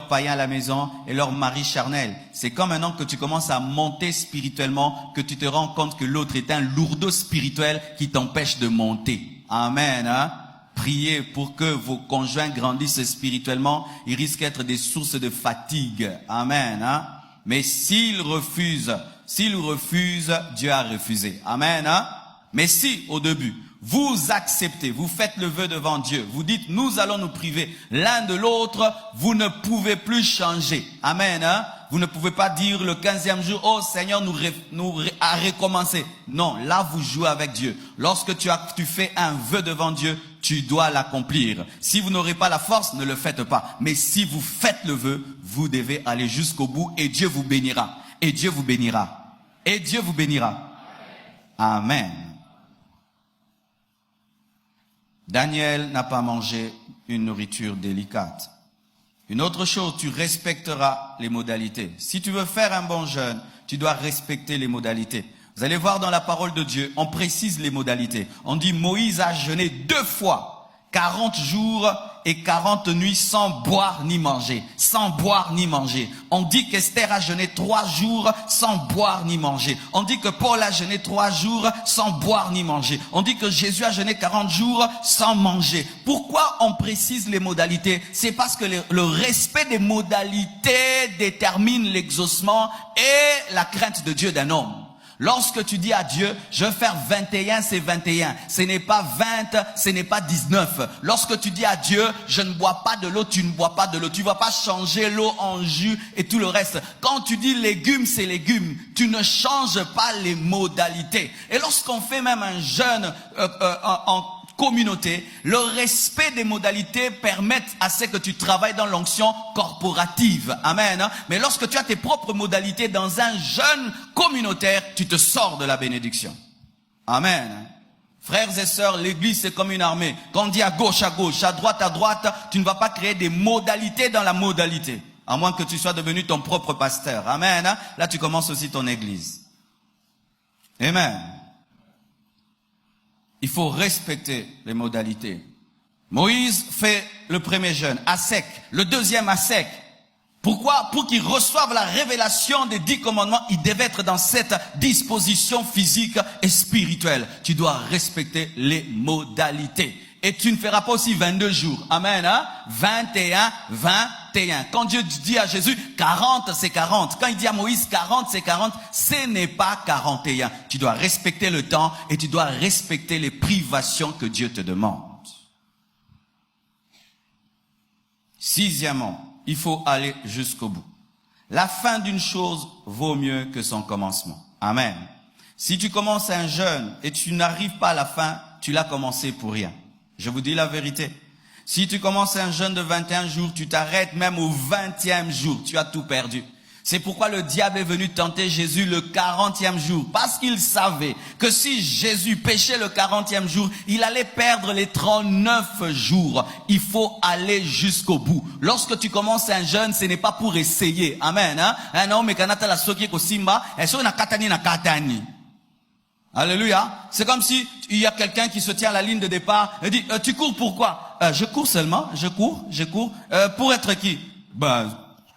païens à la maison et leur mari charnel. C'est comme maintenant que tu commences à monter spirituellement que tu te rends compte que l'autre est un lourdeau spirituel qui t'empêche de monter. Amen. Hein? Priez pour que vos conjoints grandissent spirituellement. Ils risquent d'être des sources de fatigue. Amen. Hein? Mais s'ils refusent, Dieu a refusé. Amen. Hein? Mais si, au début, vous acceptez, vous faites le vœu devant Dieu, vous dites, nous allons nous priver l'un de l'autre, vous ne pouvez plus changer. Amen. Hein? Vous ne pouvez pas dire le 15e jour, oh Seigneur, nous a recommencé. Non, là vous jouez avec Dieu. Lorsque tu fais un vœu devant Dieu, tu dois l'accomplir. Si vous n'aurez pas la force, ne le faites pas. Mais si vous faites le vœu, vous devez aller jusqu'au bout et Dieu vous bénira. Et Dieu vous bénira. Et Dieu vous bénira. Amen. Daniel n'a pas mangé une nourriture délicate. Une autre chose, tu respecteras les modalités. Si tu veux faire un bon jeûne, tu dois respecter les modalités. Vous allez voir dans la parole de Dieu, on précise les modalités. On dit Moïse a jeûné 2 fois, 40 jours et 40 nuits sans boire ni manger. Sans boire ni manger. On dit qu'Esther a jeûné 3 jours sans boire ni manger. On dit que Paul a jeûné 3 jours sans boire ni manger. On dit que Jésus a jeûné 40 jours sans manger. Pourquoi on précise les modalités? C'est parce que le respect des modalités détermine l'exaucement et la crainte de Dieu d'un homme. Lorsque tu dis à Dieu, je veux faire 21, c'est 21. Ce n'est pas 20, ce n'est pas 19. Lorsque tu dis à Dieu, je ne bois pas de l'eau, tu ne bois pas de l'eau. Tu ne vas pas changer l'eau en jus et tout le reste. Quand tu dis légumes, c'est légumes. Tu ne changes pas les modalités. Et lorsqu'on fait même un jeûne en communauté, le respect des modalités permet à ce que tu travailles dans l'onction corporative. Amen. Mais lorsque tu as tes propres modalités dans un jeûne communautaire, tu te sors de la bénédiction. Amen. Frères et sœurs, l'église c'est comme une armée. Quand on dit à gauche, à droite, tu ne vas pas créer des modalités dans la modalité. À moins que tu sois devenu ton propre pasteur. Amen. Là tu commences aussi ton église. Amen. Il faut respecter les modalités. Moïse fait le premier jeûne à sec, le deuxième à sec. Pourquoi? Pour qu'il reçoive la révélation des 10 commandements, il devait être dans cette disposition physique et spirituelle. Tu dois respecter les modalités. Et tu ne feras pas aussi 22 jours. Amen. Hein? 21. Quand Dieu dit à Jésus 40, c'est 40. Quand il dit à Moïse 40, c'est 40. Ce n'est pas 41. Tu dois respecter le temps et tu dois respecter les privations que Dieu te demande. 6e, il faut aller jusqu'au bout. La fin d'une chose vaut mieux que son commencement. Amen. Si tu commences un jeûne et tu n'arrives pas à la fin, tu l'as commencé pour rien. Je vous dis la vérité. Si tu commences un jeûne de 21 jours, tu t'arrêtes même au 20e jour, tu as tout perdu. C'est pourquoi le diable est venu tenter Jésus le 40e jour. Parce qu'il savait que si Jésus péchait le 40e jour, il allait perdre les 39 jours. Il faut aller jusqu'au bout. Lorsque tu commences un jeûne, ce n'est pas pour essayer. Amen. Alléluia. C'est comme si il y a quelqu'un qui se tient à la ligne de départ et dit, tu cours pourquoi? Je cours seulement, je cours. Pour être qui?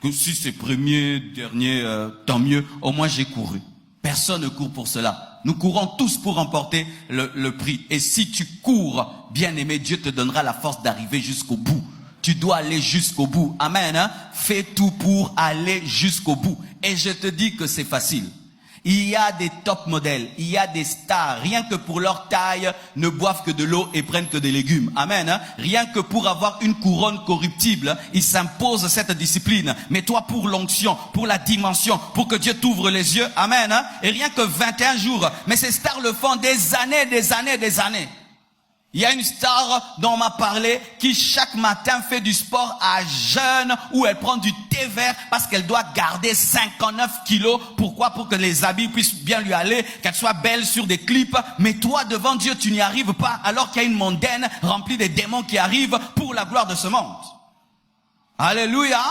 Que si c'est premier, dernier, tant mieux, au moins j'ai couru. Personne ne court pour cela. Nous courons tous pour remporter le prix. Et si tu cours, bien-aimé, Dieu te donnera la force d'arriver jusqu'au bout. Tu dois aller jusqu'au bout. Amen. Hein? Fais tout pour aller jusqu'au bout. Et je te dis que c'est facile. Il y a des top modèles, il y a des stars, rien que pour leur taille, ne boivent que de l'eau et prennent que des légumes. Amen. Hein? Rien que pour avoir une couronne corruptible, ils s'imposent cette discipline. Mais toi, pour l'onction, pour la dimension, pour que Dieu t'ouvre les yeux, amen. Hein? Et rien que 21 jours. Mais ces stars le font des années. Il y a une star dont on m'a parlé qui chaque matin fait du sport à jeûne où elle prend du thé vert parce qu'elle doit garder 59 kilos. Pourquoi? Pour que les habits puissent bien lui aller, qu'elle soit belle sur des clips. Mais toi, devant Dieu, tu n'y arrives pas alors qu'il y a une mondaine remplie de démons qui arrivent pour la gloire de ce monde. Alléluia.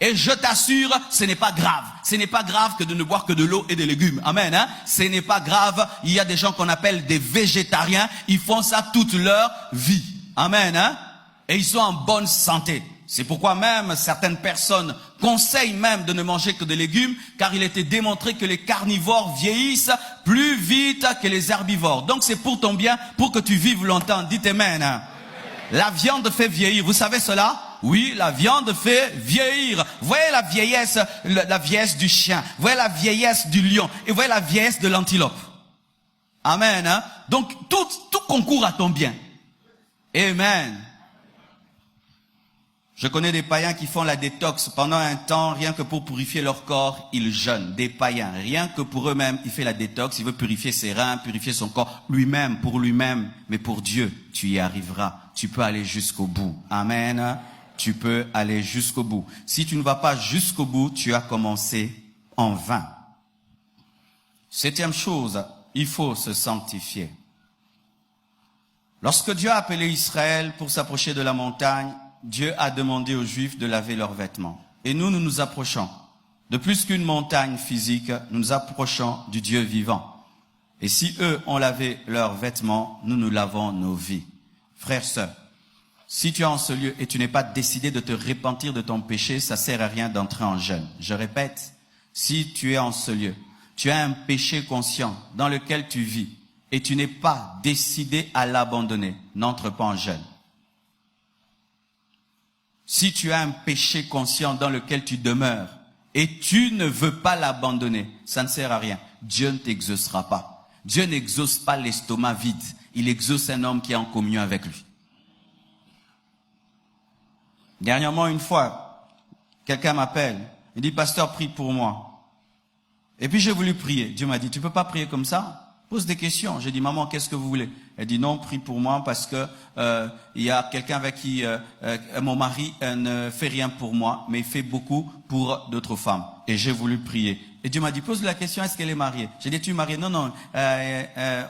Et je t'assure, ce n'est pas grave. Ce n'est pas grave que de ne boire que de l'eau et des légumes. Amen. Hein? Ce n'est pas grave. Il y a des gens qu'on appelle des végétariens. Ils font ça toute leur vie. Amen. Hein? Et ils sont en bonne santé. C'est pourquoi même certaines personnes conseillent même de ne manger que des légumes, car il était démontré que les carnivores vieillissent plus vite que les herbivores. Donc c'est pour ton bien, pour que tu vives longtemps. Dites amen. La viande fait vieillir. Vous savez cela? Oui, la viande fait vieillir. Vous voyez la vieillesse du chien. Vous voyez la vieillesse du lion. Et vous voyez la vieillesse de l'antilope. Amen. Hein? Donc tout concourt à ton bien. Amen. Je connais des païens qui font la détox pendant un temps, rien que pour purifier leur corps, ils jeûnent. Des païens, rien que pour eux-mêmes, il fait la détox, il veut purifier ses reins, purifier son corps, lui-même, pour lui-même. Mais pour Dieu, tu y arriveras. Tu peux aller jusqu'au bout. Amen. Tu peux aller jusqu'au bout. Si tu ne vas pas jusqu'au bout, tu as commencé en vain. Septième chose, il faut se sanctifier. Lorsque Dieu a appelé Israël pour s'approcher de la montagne, Dieu a demandé aux Juifs de laver leurs vêtements. Et nous nous approchons. De plus qu'une montagne physique, nous nous approchons du Dieu vivant. Et si eux ont lavé leurs vêtements, nous lavons nos vies. Frères, sœurs, si tu es en ce lieu et tu n'es pas décidé de te repentir de ton péché, ça sert à rien d'entrer en jeûne. Je répète, si tu es en ce lieu, tu as un péché conscient dans lequel tu vis et tu n'es pas décidé à l'abandonner, n'entre pas en jeûne. Si tu as un péché conscient dans lequel tu demeures et tu ne veux pas l'abandonner, ça ne sert à rien. Dieu ne t'exaucera pas. Dieu n'exauce pas l'estomac vide. Il exauce un homme qui est en communion avec lui. Dernièrement, une fois, quelqu'un m'appelle. Il dit, pasteur, prie pour moi. Et puis j'ai voulu prier. Dieu m'a dit, tu peux pas prier comme ça? Pose des questions. J'ai dit, maman, qu'est-ce que vous voulez? Elle dit, non, prie pour moi parce que il y a quelqu'un avec qui mon mari ne fait rien pour moi, mais il fait beaucoup pour d'autres femmes. Et j'ai voulu prier. Et Dieu m'a dit, pose la question, est-ce qu'elle est mariée? J'ai dit, tu es mariée? Non, non,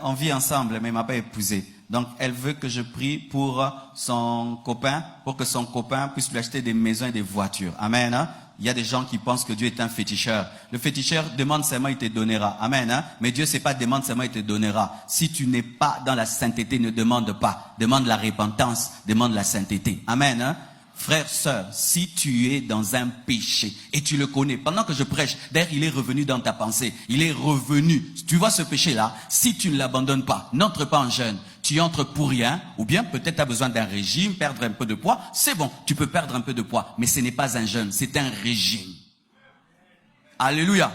on vit ensemble, mais elle m'a pas épousée. Donc, elle veut que je prie pour son copain, pour que son copain puisse lui acheter des maisons et des voitures. Amen. Hein? Il y a des gens qui pensent que Dieu est un féticheur. Le féticheur demande seulement, il te donnera. Amen. Hein? Mais Dieu, c'est pas demande seulement, il te donnera. Si tu n'es pas dans la sainteté, ne demande pas. Demande la repentance, demande la sainteté. Amen. Hein? Frère, sœur, si tu es dans un péché et tu le connais, pendant que je prêche, d'ailleurs, il est revenu dans ta pensée. Il est revenu. Tu vois ce péché-là, si tu ne l'abandonnes pas, n'entre pas en jeûne. Tu entres pour rien, ou bien peut-être tu as besoin d'un régime, perdre un peu de poids. C'est bon, tu peux perdre un peu de poids, mais ce n'est pas un jeûne, c'est un régime. Alléluia.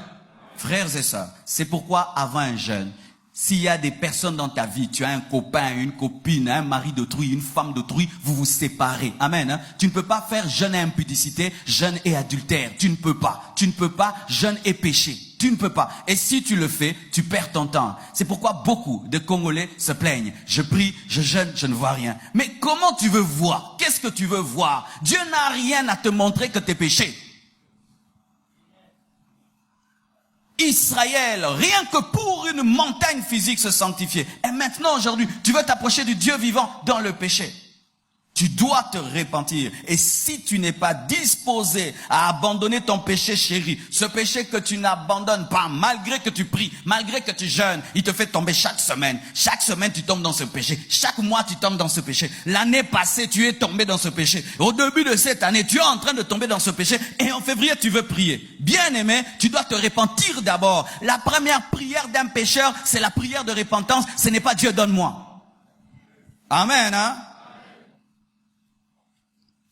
Frères et sœurs, c'est pourquoi avant un jeûne, s'il y a des personnes dans ta vie, tu as un copain, une copine, un mari d'autrui, une femme d'autrui, vous vous séparez. Amen. Hein? Tu ne peux pas faire jeûne et impudicité, jeûne et adultère. Tu ne peux pas. Tu ne peux pas jeûne et péché. Tu ne peux pas. Et si tu le fais, tu perds ton temps. C'est pourquoi beaucoup de Congolais se plaignent. Je prie, je jeûne, je ne vois rien. Mais comment tu veux voir? Qu'est-ce que tu veux voir? Dieu n'a rien à te montrer que tes péchés. Israël, rien que pour une montagne physique se sanctifier. Et maintenant, aujourd'hui, tu veux t'approcher du Dieu vivant dans le péché. Tu dois te repentir. Et si tu n'es pas disposé à abandonner ton péché chéri, ce péché que tu n'abandonnes pas, malgré que tu pries, malgré que tu jeûnes, il te fait tomber chaque semaine. Chaque semaine, tu tombes dans ce péché. Chaque mois, tu tombes dans ce péché. L'année passée, tu es tombé dans ce péché. Au début de cette année, tu es en train de tomber dans ce péché. Et en février, tu veux prier. Bien aimé, tu dois te repentir d'abord. La première prière d'un pécheur, c'est la prière de repentance. Ce n'est pas Dieu donne-moi. Amen, hein?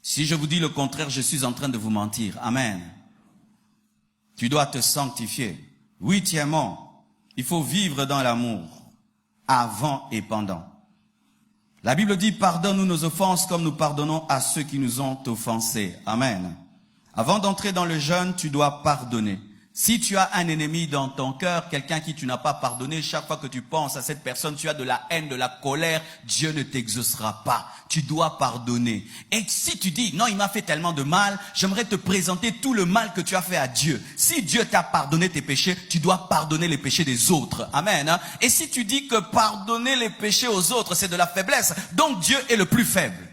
Si je vous dis le contraire, je suis en train de vous mentir. Amen. Tu dois te sanctifier. Huitièmement, il faut vivre dans l'amour, avant et pendant. La Bible dit, pardonne-nous nos offenses comme nous pardonnons à ceux qui nous ont offensés. Amen. Avant d'entrer dans le jeûne, tu dois pardonner. Si tu as un ennemi dans ton cœur, quelqu'un qui tu n'as pas pardonné, chaque fois que tu penses à cette personne, tu as de la haine, de la colère, Dieu ne t'exaucera pas. Tu dois pardonner. Et si tu dis, non, il m'a fait tellement de mal, j'aimerais te présenter tout le mal que tu as fait à Dieu. Si Dieu t'a pardonné tes péchés, tu dois pardonner les péchés des autres. Amen. Et si tu dis que pardonner les péchés aux autres, c'est de la faiblesse, donc Dieu est le plus faible.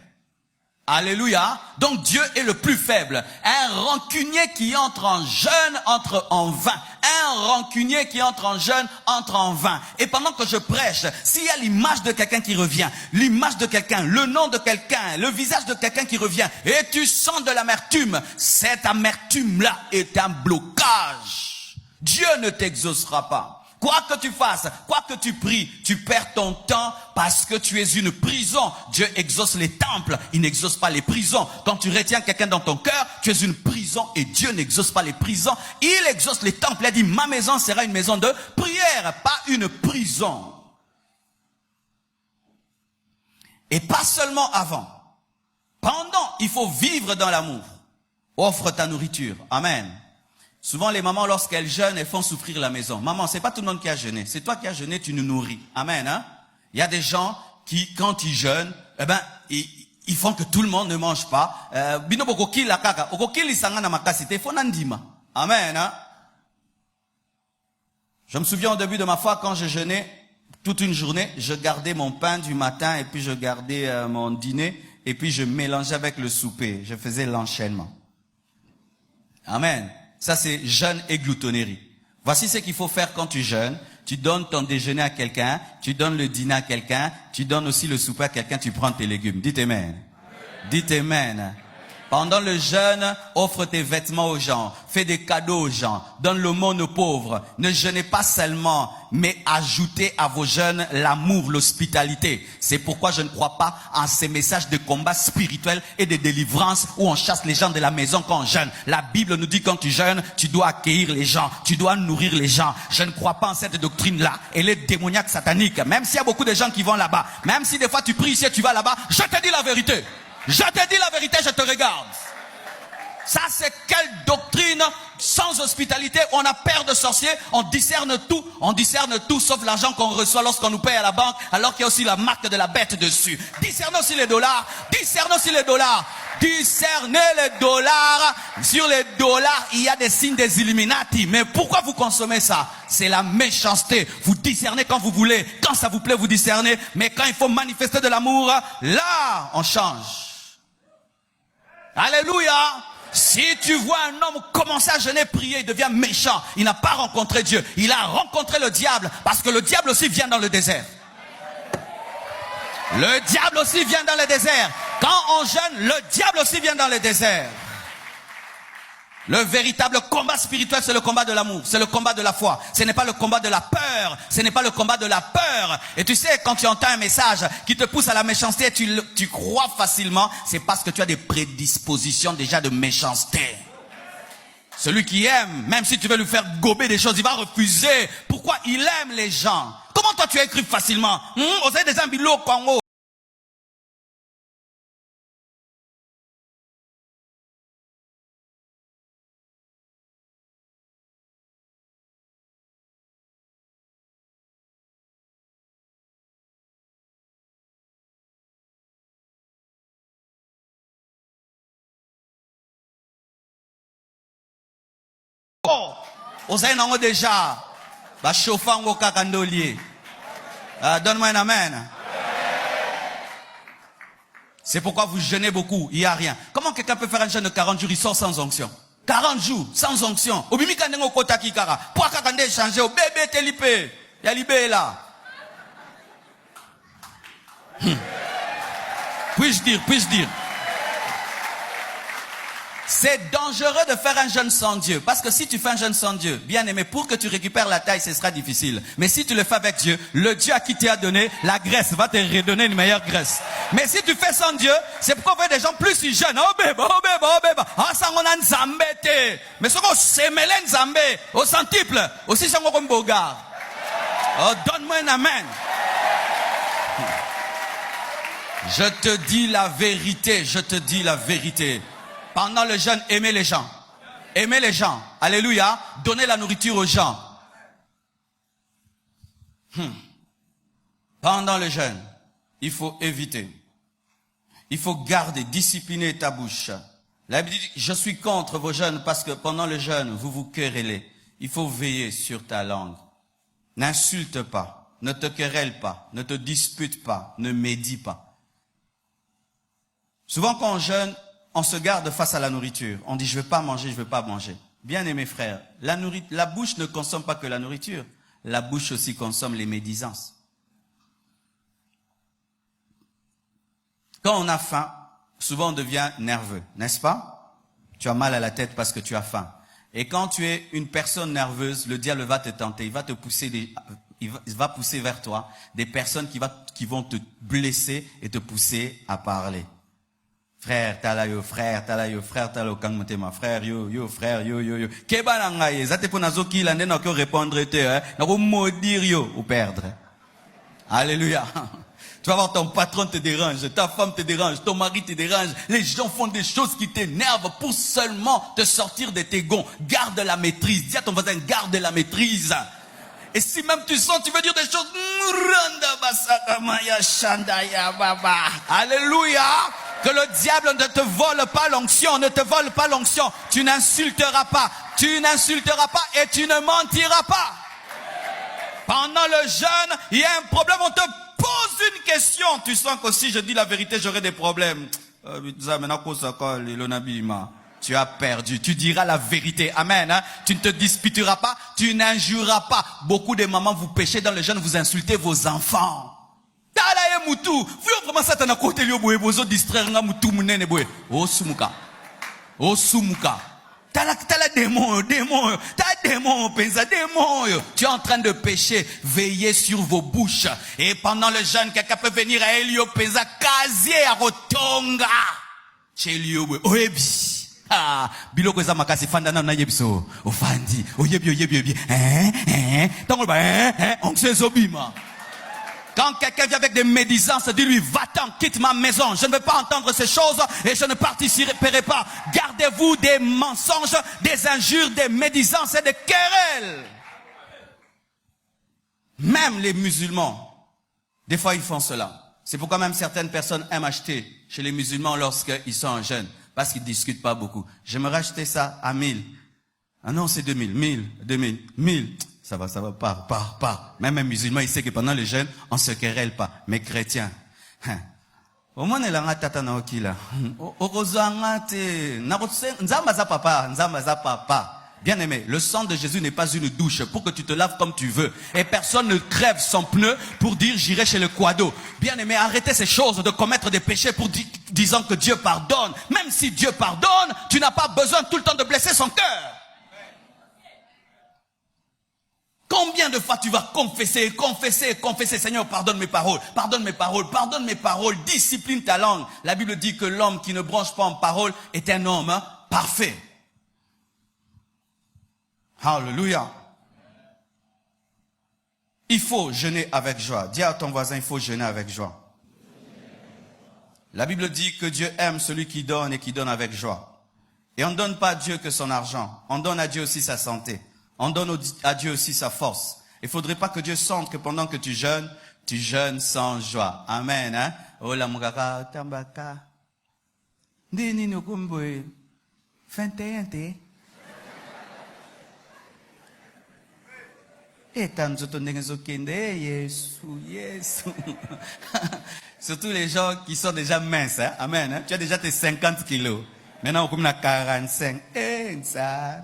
Alléluia. Donc Dieu est le plus faible. Un rancunier qui entre en jeûne entre en vain. Un rancunier qui entre en jeûne entre en vain. Et pendant que je prêche, s'il y a l'image de quelqu'un qui revient, l'image de quelqu'un, le nom de quelqu'un, le visage de quelqu'un qui revient, et tu sens de l'amertume, cette amertume-là est un blocage. Dieu ne t'exaucera pas. Quoi que tu fasses, quoi que tu pries, tu perds ton temps parce que tu es une prison. Dieu exauce les temples, il n'exauce pas les prisons. Quand tu retiens quelqu'un dans ton cœur, tu es une prison et Dieu n'exauce pas les prisons. Il exauce les temples. Il a dit, ma maison sera une maison de prière, pas une prison. Et pas seulement avant. Pendant, il faut vivre dans l'amour. Offre ta nourriture. Amen. Souvent, les mamans, lorsqu'elles jeûnent, elles font souffrir la maison. Maman, c'est pas tout le monde qui a jeûné. C'est toi qui as jeûné, tu nous nourris. Amen, hein? Il y a des gens qui, quand ils jeûnent, ils font que tout le monde ne mange pas. Amen, hein? Je me souviens au début de ma foi, quand je jeûnais toute une journée, je gardais mon pain du matin et puis je gardais mon dîner et puis je mélangeais avec le souper. Je faisais l'enchaînement. Amen. Ça, c'est jeûne et gloutonnerie. Voici ce qu'il faut faire quand tu jeûnes. Tu donnes ton déjeuner à quelqu'un, tu donnes le dîner à quelqu'un, tu donnes aussi le souper à quelqu'un, tu prends tes légumes. Dites amen. Dites amen. Pendant le jeûne, offre tes vêtements aux gens, fais des cadeaux aux gens, donne l'aumône aux pauvres. Ne jeûnez pas seulement, mais ajoutez à vos jeûnes l'amour, l'hospitalité. C'est pourquoi je ne crois pas en ces messages de combat spirituel et de délivrance où on chasse les gens de la maison quand on jeûne. La Bible nous dit quand tu jeûnes, tu dois accueillir les gens, tu dois nourrir les gens. Je ne crois pas en cette doctrine-là. Elle est démoniaque, satanique. Même s'il y a beaucoup de gens qui vont là-bas, même si des fois tu pries ici et tu vas là-bas, je te dis la vérité. Je te dis la vérité, je te regarde. Ça, c'est quelle doctrine sans hospitalité? On a peur de sorciers, on discerne tout sauf l'argent qu'on reçoit lorsqu'on nous paye à la banque, alors qu'il y a aussi la marque de la bête dessus. Discernez aussi les dollars, discernez aussi les dollars. Discernez les dollars. Sur les dollars, il y a des signes des Illuminati. Mais pourquoi vous consommez ça? C'est la méchanceté. Vous discernez quand vous voulez. Quand ça vous plaît, vous discernez. Mais quand il faut manifester de l'amour, là, on change. Alléluia. Si tu vois un homme commencer à jeûner, prier, il devient méchant. Il n'a pas rencontré Dieu. Il a rencontré le diable. Parce que le diable aussi vient dans le désert. Le diable aussi vient dans le désert. Quand on jeûne, le diable aussi vient dans le désert. Le véritable combat spirituel, c'est le combat de l'amour. C'est le combat de la foi. Ce n'est pas le combat de la peur. Ce n'est pas le combat de la peur. Et tu sais, quand tu entends un message qui te pousse à la méchanceté, tu crois facilement, c'est parce que tu as des prédispositions déjà de méchanceté. Celui qui aime, même si tu veux lui faire gober des choses, il va refuser. Pourquoi? Il aime les gens. Comment toi tu écris facilement? Vous avez des ambilos au Congo. Vous avez déjà chauffant au kakandolier. Donne-moi un amen. C'est pourquoi vous jeûnez beaucoup, il n'y a rien. Comment quelqu'un peut faire un jeûne de 40 jours, il sort sans onction? 40 jours, sans onction. Obimi kandengo kota kikara. Pour kakande changer, au bébé telipé. Il y a libé là. Puis-je dire. C'est dangereux de faire un jeûne sans Dieu. Parce que si tu fais un jeûne sans Dieu, bien aimé, pour que tu récupères la taille, ce sera difficile. Mais si tu le fais avec Dieu, le Dieu à qui tu as donné, la graisse va te redonner une meilleure graisse. Mais si tu fais sans Dieu, c'est pourquoi on voit des gens plus ils jeûnent. Oh bébé. Ah, ça on a nzambe te. Mais ce qu'on s'émêle nzambe, au centuple, aussi ça on comme bogar. Oh, donne-moi un amen. Je te dis la vérité. Pendant le jeûne, aimez les gens. Aimez les gens. Alléluia. Donnez la nourriture aux gens. Pendant le jeûne, il faut éviter. Il faut garder, discipliner ta bouche. La Bible dit, je suis contre vos jeûnes parce que pendant le jeûne, vous vous querellez. Il faut veiller sur ta langue. N'insulte pas. Ne te querelle pas. Ne te dispute pas. Ne médis pas. Souvent quand on jeûne, on se garde face à la nourriture. On dit, je ne veux pas manger, je ne veux pas manger. Bien aimés frères, la bouche ne consomme pas que la nourriture. La bouche aussi consomme les médisances. Quand on a faim, souvent on devient nerveux, n'est-ce pas? Tu as mal à la tête parce que tu as faim. Et quand tu es une personne nerveuse, le diable va te tenter, il va te pousser il va pousser vers toi des personnes qui vont te blesser et te pousser à parler. Frère, talayo, frère, talayo, frère, talayo, kangmotema, frère, yo, frère, yo. Keba nangaye, zate po nazoki la nena ko répondre te, na ko maudire yo ou perdre. Alléluia. Tu vas voir ton patron te dérange, ta femme te dérange, ton mari te dérange. Les gens font des choses qui t'énervent pour seulement te sortir de tes gonds. Garde la maîtrise. Dis à ton voisin, garde la maîtrise. Et si même tu sens, tu veux dire des choses. Alléluia. Que le diable ne te vole pas l'onction, ne te vole pas l'onction. Tu n'insulteras pas et tu ne mentiras pas. Pendant le jeûne, il y a un problème, on te pose une question. Tu sens que si je dis la vérité, j'aurai des problèmes. Tu as perdu. Tu diras la vérité. Amen. Hein? Tu ne te disputeras pas. Tu n'injureras pas. Beaucoup de mamans, vous péchez dans le jeûne, vous insultez vos enfants. Tu es en train de pécher. Veillez sur vos bouches. Et pendant le jeûne, quelqu'un peut venir à Elio Pesa, casier à Rotonga. Chez Elio, oebi. Ah, biloko eza makasi fandana na yebso. Ofandi, oyebi. Tango ba, on se zobima. Quand quelqu'un vient avec des médisances, dis-lui, va-t'en, quitte ma maison. Je ne veux pas entendre ces choses et je ne participerai pas. Gardez-vous des mensonges, des injures, des médisances et des querelles. Même les musulmans, des fois ils font cela. C'est pourquoi même certaines personnes aiment acheter chez les musulmans lorsqu'ils sont en jeûne. Parce qu'ils ne discutent pas beaucoup. J'aimerais acheter ça à 1000. Ah non, c'est 2000, 1000. Ça va, pas. Même un musulman, il sait que pendant le jeûne, on ne se querelle pas. Mais chrétien, au moins, il a un tata na okila. Papa. Bien aimé, le sang de Jésus n'est pas une douche pour que tu te laves comme tu veux. Et personne ne crève son pneu pour dire j'irai chez le quado. Bien aimé, arrêtez ces choses de commettre des péchés pour disant que Dieu pardonne. Même si Dieu pardonne, tu n'as pas besoin tout le temps de blesser son cœur. Combien de fois tu vas confesser, Seigneur, pardonne mes paroles, discipline ta langue. La Bible dit que l'homme qui ne bronche pas en parole est un homme parfait. Alléluia. Il faut jeûner avec joie. Dis à ton voisin, il faut jeûner avec joie. La Bible dit que Dieu aime celui qui donne et qui donne avec joie. Et on ne donne pas à Dieu que son argent. On donne à Dieu aussi sa santé. On donne à Dieu aussi sa force. Il ne faudrait pas que Dieu sente que pendant que tu jeûnes sans joie. Amen. Hein? Oh la mugaka tambaka. Dini nukumboe. Fente. Surtout les gens qui sont déjà minces. Hein? Amen. Hein? Tu as déjà tes 50 kilos. Maintenant, on a 45. Ça.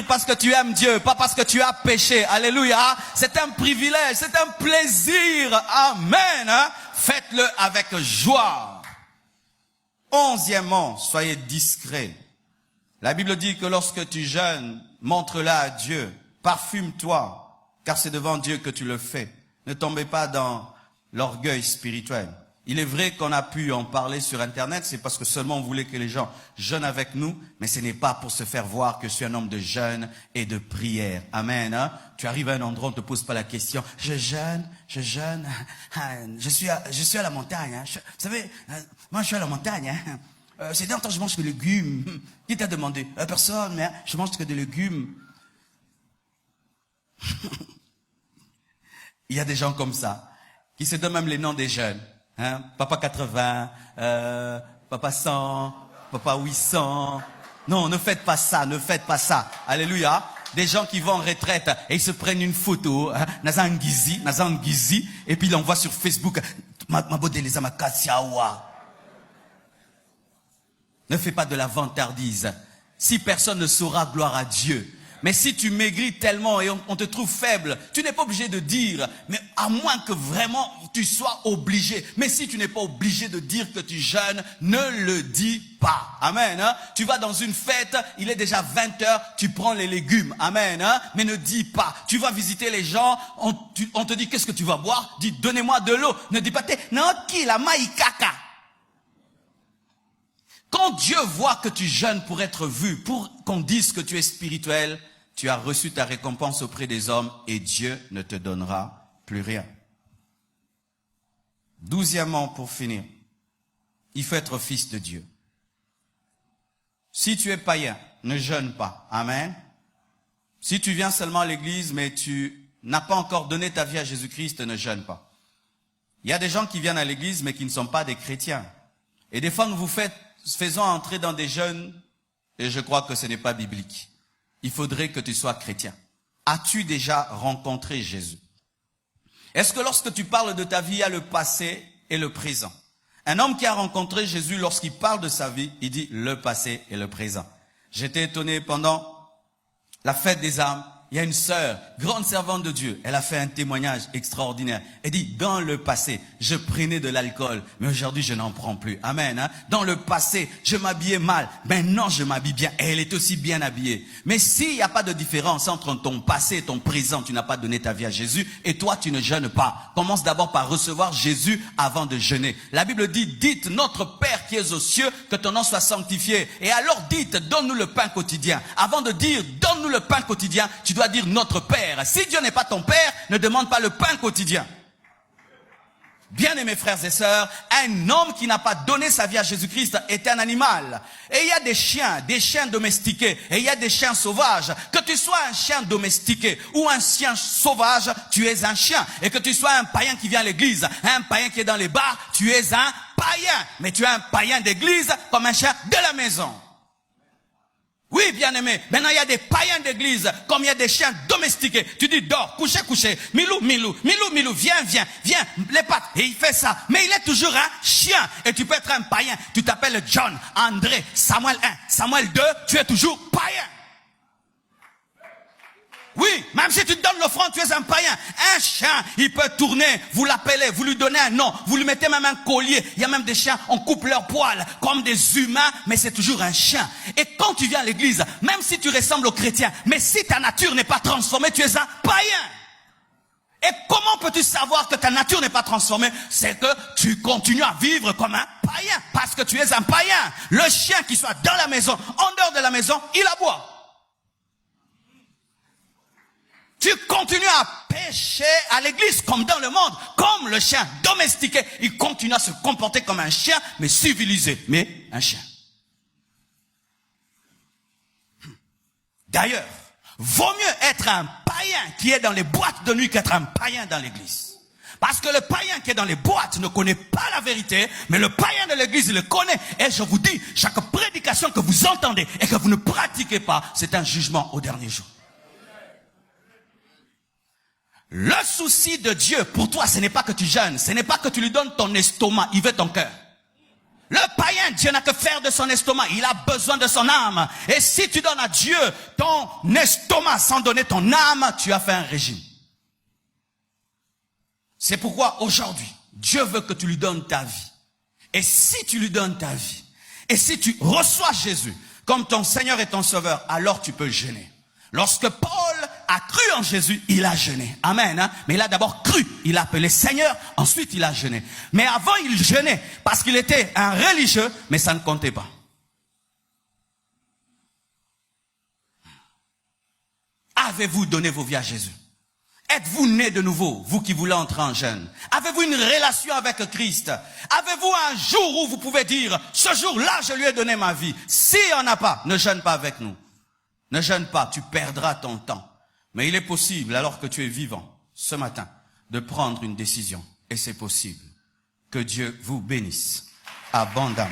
Parce que tu aimes Dieu, pas parce que tu as péché. Alléluia. C'est un privilège, c'est un plaisir. Amen. Faites-le avec joie. 11e, soyez discrets. La Bible dit que lorsque tu jeûnes, montre-la à Dieu. Parfume-toi, car c'est devant Dieu que tu le fais. Ne tombez pas dans l'orgueil spirituel. Il est vrai qu'on a pu en parler sur Internet, c'est parce que seulement on voulait que les gens jeûnent avec nous, mais ce n'est pas pour se faire voir que je suis un homme de jeûne et de prière. Amen. Hein? Tu arrives à un endroit, on ne te pose pas la question, je jeûne, je suis à la montagne. Hein? Vous savez, moi je suis à la montagne. Hein? C'est temps je mange des légumes. Qui t'a demandé? Personne, mais je mange que des légumes. Il y a des gens comme ça, qui se donnent même les noms des jeunes. Hein? Papa 80, Papa 100, Papa 800. Non, ne faites pas ça, ne faites pas ça. Alléluia. Des gens qui vont en retraite et ils se prennent une photo, hein? Nazangizi, et puis ils l'envoient sur Facebook. Ne fais pas de la vantardise. Si personne ne saura, gloire à Dieu. Mais si tu maigris tellement et on te trouve faible, tu n'es pas obligé de dire, mais à moins que vraiment tu sois obligé. Mais si tu n'es pas obligé de dire que tu jeûnes, ne le dis pas. Amen. Hein? Tu vas dans une fête, il est déjà 20h, tu prends les légumes. Amen. Hein? Mais ne dis pas. Tu vas visiter les gens, on te dit qu'est-ce que tu vas boire? Dis donnez-moi de l'eau. Ne dis pas non qui la maïkaka. Quand Dieu voit que tu jeûnes pour être vu, pour qu'on dise que tu es spirituel, tu as reçu ta récompense auprès des hommes et Dieu ne te donnera plus rien. 12e, pour finir, il faut être fils de Dieu. Si tu es païen, ne jeûne pas. Amen. Si tu viens seulement à l'église, mais tu n'as pas encore donné ta vie à Jésus-Christ, ne jeûne pas. Il y a des gens qui viennent à l'église, mais qui ne sont pas des chrétiens. Et des fois, nous vous faisons entrer dans des jeûnes, et je crois que ce n'est pas biblique. Il faudrait que tu sois chrétien. As-tu déjà rencontré Jésus? Est-ce que lorsque tu parles de ta vie, il y a le passé et le présent? Un homme qui a rencontré Jésus, lorsqu'il parle de sa vie, il dit le passé et le présent. J'étais étonné pendant la fête des âmes. Il y a une sœur, grande servante de Dieu. Elle a fait un témoignage extraordinaire. Elle dit, dans le passé, je prenais de l'alcool, mais aujourd'hui, je n'en prends plus. Amen. Hein? Dans le passé, je m'habillais mal. Maintenant, je m'habille bien. Et elle est aussi bien habillée. Mais s'il n'y a pas de différence entre ton passé et ton présent, tu n'as pas donné ta vie à Jésus, et toi, tu ne jeûnes pas. Commence d'abord par recevoir Jésus avant de jeûner. La Bible dit, dites, notre Père qui es aux cieux, que ton nom soit sanctifié. Et alors dites, donne-nous le pain quotidien. Avant de dire, donne-nous le pain quotidien, tu dois dire notre Père. Si Dieu n'est pas ton Père, ne demande pas le pain quotidien. Bien-aimés frères et sœurs, un homme qui n'a pas donné sa vie à Jésus-Christ est un animal. Et il y a des chiens domestiqués, et il y a des chiens sauvages. Que tu sois un chien domestiqué ou un chien sauvage, tu es un chien. Et que tu sois un païen qui vient à l'église, un païen qui est dans les bars, tu es un païen. Mais tu es un païen d'église comme un chien de la maison. Oui, bien-aimé. Maintenant, il y a des païens d'église, comme il y a des chiens domestiqués. Tu dis, dors, couchez. Milou, viens, les pattes. Et il fait ça. Mais il est toujours un chien. Et tu peux être un païen. Tu t'appelles John, André, Samuel 1, Samuel 2. Tu es toujours païen. Oui, même si tu te donnes l'offrande, tu es un païen. Un chien, il peut tourner, vous l'appelez, vous lui donnez un nom, vous lui mettez même un collier. Il y a même des chiens, on coupe leurs poils comme des humains, mais c'est toujours un chien. Et quand tu viens à l'église, même si tu ressembles aux chrétiens, mais si ta nature n'est pas transformée, tu es un païen. Et comment peux-tu savoir que ta nature n'est pas transformée? C'est que tu continues à vivre comme un païen, parce que tu es un païen. Le chien qui soit dans la maison, en dehors de la maison, il aboie. Tu continues à pécher à l'église comme dans le monde, comme le chien domestiqué. Il continue à se comporter comme un chien, mais civilisé, mais un chien. D'ailleurs, vaut mieux être un païen qui est dans les boîtes de nuit qu'être un païen dans l'église. Parce que le païen qui est dans les boîtes ne connaît pas la vérité, mais le païen de l'église, il le connaît. Et je vous dis, chaque prédication que vous entendez et que vous ne pratiquez pas, c'est un jugement au dernier jour. Le souci de Dieu pour toi, ce n'est pas que tu jeûnes, ce n'est pas que tu lui donnes ton estomac, il veut ton cœur. Le païen, Dieu n'a que faire de son estomac, il a besoin de son âme. Et si tu donnes à Dieu ton estomac sans donner ton âme, tu as fait un régime. C'est pourquoi aujourd'hui, Dieu veut que tu lui donnes ta vie. Et si tu lui donnes ta vie, et si tu reçois Jésus comme ton Seigneur et ton Sauveur, alors tu peux jeûner. Lorsque Paul a cru en Jésus, il a jeûné. Amen. Hein? Mais il a d'abord cru. Il a appelé Seigneur, ensuite il a jeûné. Mais avant, il jeûnait parce qu'il était un religieux, mais ça ne comptait pas. Avez-vous donné vos vies à Jésus? Êtes-vous né de nouveau, vous qui voulez entrer en jeûne? Avez-vous une relation avec Christ? Avez-vous un jour où vous pouvez dire, ce jour-là, je lui ai donné ma vie? Si on n'a pas, ne jeûne pas avec nous. Ne jeûne pas, tu perdras ton temps. Mais il est possible, alors que tu es vivant, ce matin, de prendre une décision. Et c'est possible. Que Dieu vous bénisse abondamment.